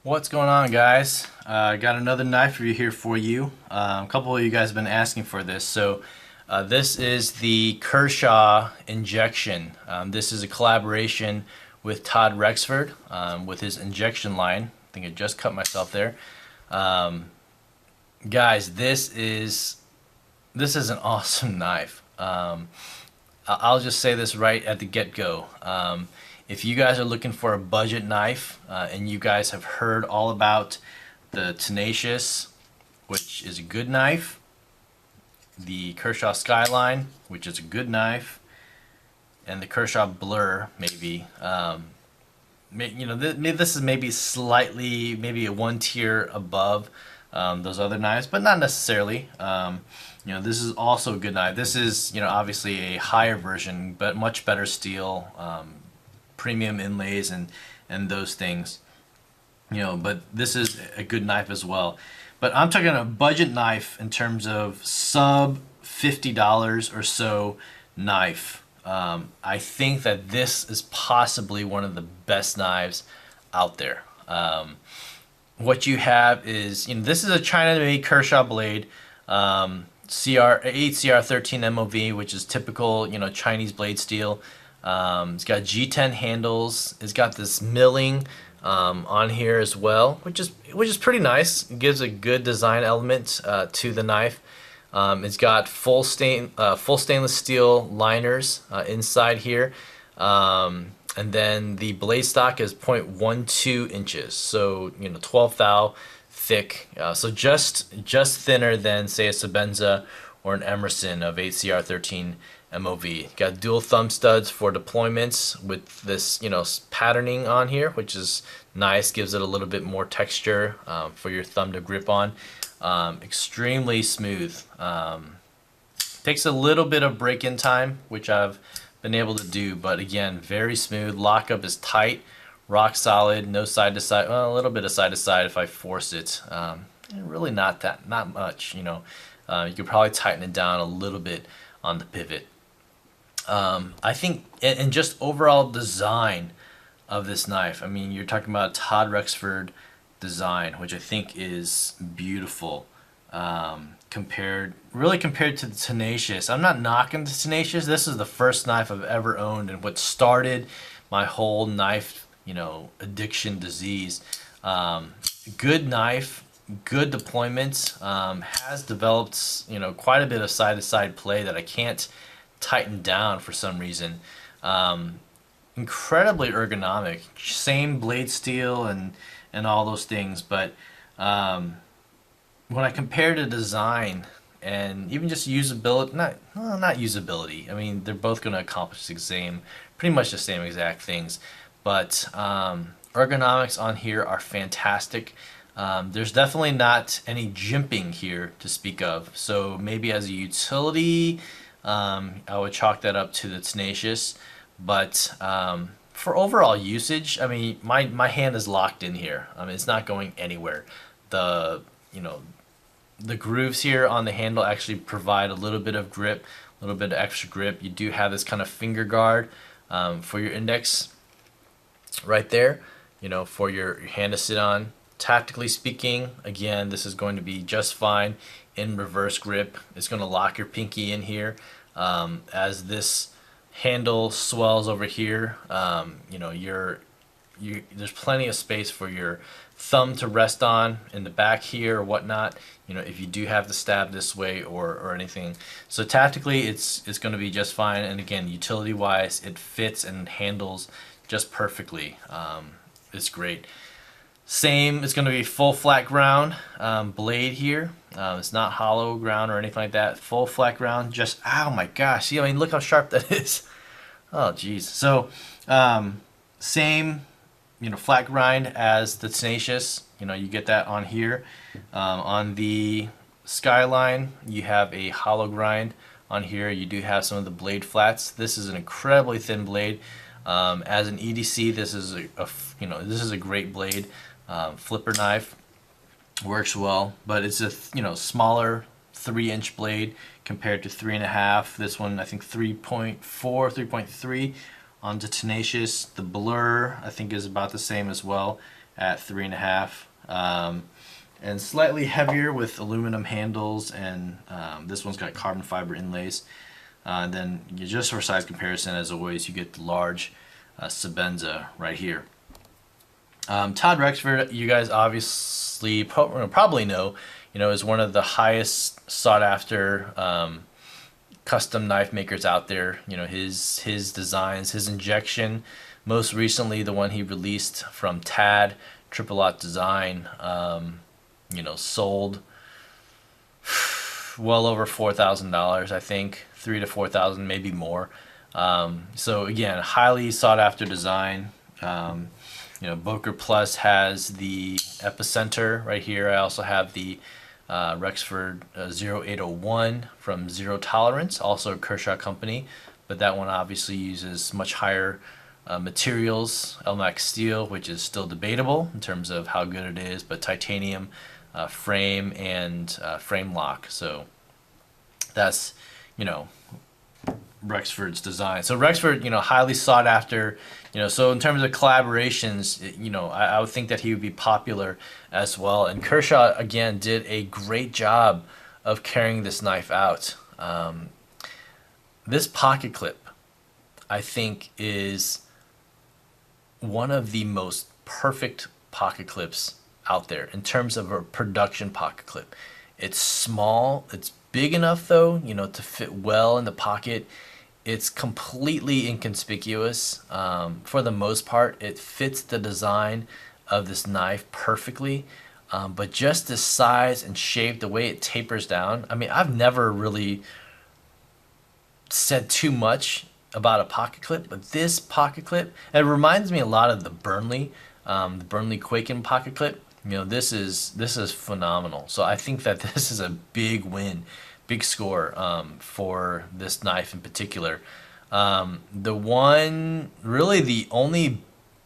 What's going on, guys? Got another knife review here for you. A couple of you guys have been asking for this. This is the Kershaw Injection. This is a collaboration with Todd Rexford with his injection line. I think I just cut myself there. Guys, this is an awesome knife. I'll just say this right at the get-go. If you guys are looking for a budget knife and you guys have heard all about the Tenacious, which is a good knife, the Kershaw Skyline, which is a good knife, and the Kershaw Blur, maybe. This is maybe slightly, maybe a one tier above those other knives, but not necessarily. This is also a good knife. This is, obviously a higher version, but much better steel. Premium inlays and those things, but this is a good knife as well. But I'm talking a budget knife in terms of sub $50 or so knife. I think that this is possibly one of the best knives out there. What you have is, this is a China-made Kershaw blade, CR13 MOV, which is typical, Chinese blade steel. It's got G10 handles. It's got this milling on here as well, which is pretty nice. It gives a good design element to the knife. It's got full stainless steel liners inside here, and then the blade stock is 0.12 inches, so 12 thou thick. So just thinner than, say, a Sebenza or an Emerson of 8CR13 MOV. Got dual thumb studs for deployments with this, patterning on here, which is nice. Gives it a little bit more texture for your thumb to grip on. Extremely smooth. Takes a little bit of break-in time, which I've been able to do, but again, very smooth. Lockup is tight, rock solid, no side to side. Well, a little bit of side to side if I force it. Really not much. You could probably tighten it down a little bit on the pivot. I think, and just overall design of this knife, I mean, you're talking about a Todd Rexford design, which I think is beautiful, compared to the Tenacious. I'm not knocking the Tenacious. This is the first knife I've ever owned and what started my whole knife, addiction disease. Good knife, good deployments, has developed, quite a bit of side-to-side play that I can't tighten down for some reason. Incredibly ergonomic, same blade steel and all those things, but when I compare to design and even just usability, not usability, I mean, they're both going to accomplish pretty much the same exact things, but ergonomics on here are fantastic. There's definitely not any jimping here to speak of, so maybe as a utility, I would chalk that up to the Tenacious, but for overall usage, I mean, my hand is locked in here. I mean, it's not going anywhere. The grooves here on the handle actually provide a little bit of grip, a little bit of extra grip. You do have this kind of finger guard for your index right there, for your hand to sit on. Tactically speaking, again, this is going to be just fine in reverse grip. It's going to lock your pinky in here. As this handle swells over here, there's plenty of space for your thumb to rest on in the back here or whatnot, if you do have to stab this way or anything. So tactically, it's going to be just fine, and again, utility wise, it fits and handles just perfectly. It's great. Same, it's going to be full flat ground blade here. It's not hollow ground or anything like that. Full flat ground. Just, oh my gosh. See, I mean, look how sharp that is. Oh, geez. So, same, flat grind as the Tenacious. You get that on here. On the Skyline, you have a hollow grind on here. You do have some of the blade flats. This is an incredibly thin blade. As an EDC, this is this is a great blade. Flipper knife works well, but it's a smaller 3-inch blade compared to 3.5. This one, I think 3.4, 3.3 on the Tenacious. The Blur, I think, is about the same as well at 3.5. And slightly heavier with aluminum handles, and this one's got carbon fiber inlays. Then just for size comparison, as always, you get the large Sebenza right here. Todd Rexford, you guys obviously probably know, is one of the highest sought after custom knife makers out there. His designs, his injection, most recently the one he released from TAD, Triple Lot Design, sold well over $4,000, I think, $3,000 to $4,000, maybe more. So again, highly sought after design. Boker Plus has the Epicenter right here. I also have the Rexford 0801 from Zero Tolerance, also a Kershaw company, but that one obviously uses much higher materials, Elmax steel, which is still debatable in terms of how good it is, but titanium frame and frame lock. So that's Rexford's design. So Rexford, highly sought after. So in terms of collaborations, I would think that he would be popular as well. And Kershaw again did a great job of carrying this knife out. This pocket clip, I think, is one of the most perfect pocket clips out there in terms of a production pocket clip. It's small, it's big enough though, to fit well in the pocket. It's completely inconspicuous. For the most part, it fits the design of this knife perfectly. But just the size and shape, the way it tapers down. I mean, I've never really said too much about a pocket clip, but this pocket clip, it reminds me a lot of the Burnley Quaken pocket clip. This is phenomenal. So I think that this is a big win, big score for this knife in particular. The only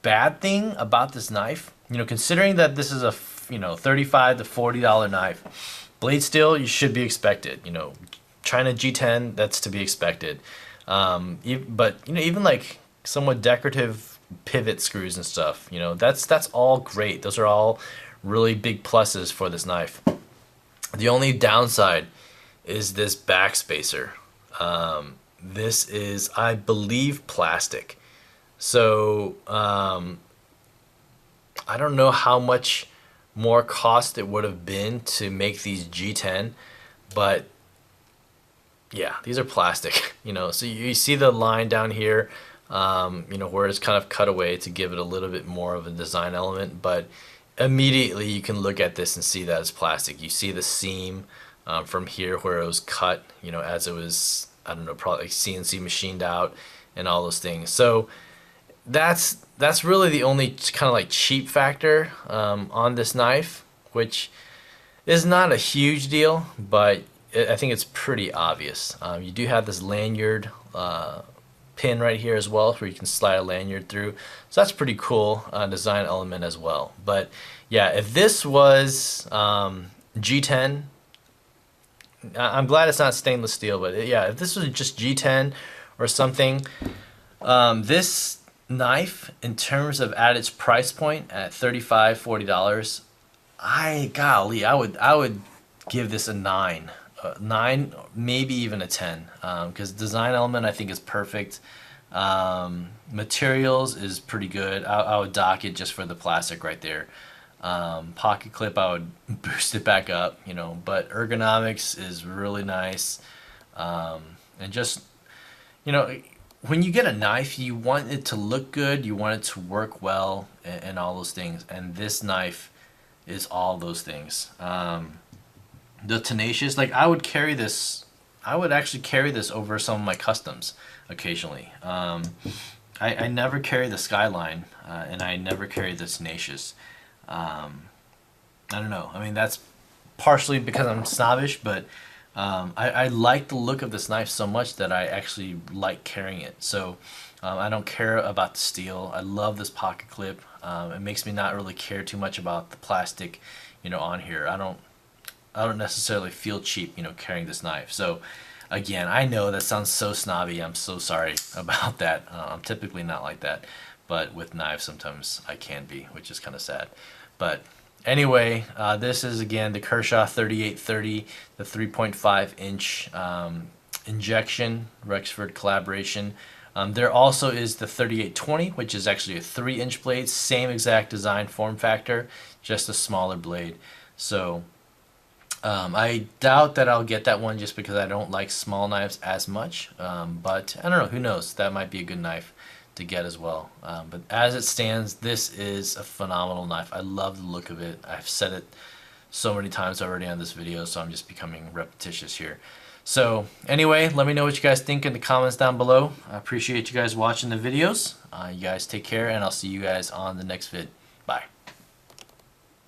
bad thing about this knife, considering that this is a $35 to $40 knife, blade steel, you should be expected. China G10, that's to be expected. But even like somewhat decorative pivot screws and stuff, that's all great. Those are all really big pluses for this knife. The only downside is this back spacer. This is, I believe, plastic. So I don't know how much more cost it would have been to make these G10, but yeah, these are plastic. So you see the line down here, where it's kind of cut away to give it a little bit more of a design element, but immediately you can look at this and see that it's plastic. You see the seam from here where it was cut, as it was, I don't know, probably like CNC machined out and all those things. So that's really the only kind of like cheap factor on this knife, which is not a huge deal, but I think it's pretty obvious. You do have this lanyard pin right here as well, where you can slide a lanyard through. So that's pretty cool design element as well. But yeah, if this was G10, I'm glad it's not stainless steel, but yeah, if this was just G10 or something, this knife, in terms of at its price point at $35, $40, I would give this a 9. 9, maybe even a 10, because design element I think is perfect. Materials is pretty good. I would dock it just for the plastic right there. Pocket clip, I would boost it back up, but ergonomics is really nice. And just, when you get a knife, you want it to look good, you want it to work well, and all those things. And this knife is all those things. The Tenacious, like I would actually carry this over some of my customs occasionally. I never carry the Skyline, and I never carry the Tenacious. I don't know. I mean, that's partially because I'm snobbish, but I like the look of this knife so much that I actually like carrying it. So I don't care about the steel. I love this pocket clip. It makes me not really care too much about the plastic, on here. I don't necessarily feel cheap, carrying this knife. So again, I know that sounds so snobby. I'm so sorry about that. I'm typically not like that. but with knives sometimes I can be, which is kind of sad. But anyway, this is again the Kershaw 3830, the 3.5 inch injection Rexford collaboration. There also is the 3820, which is actually a 3-inch blade, same exact design form factor, just a smaller blade. So I doubt that I'll get that one just because I don't like small knives as much. But I don't know, who knows? That might be a good knife to get as well. But as it stands, this is a phenomenal knife. I love the look of it. I've said it so many times already on this video, so I'm just becoming repetitious here. So anyway, let me know what you guys think in the comments down below. I appreciate you guys watching the videos. You guys take care, and I'll see you guys on the next vid. Bye.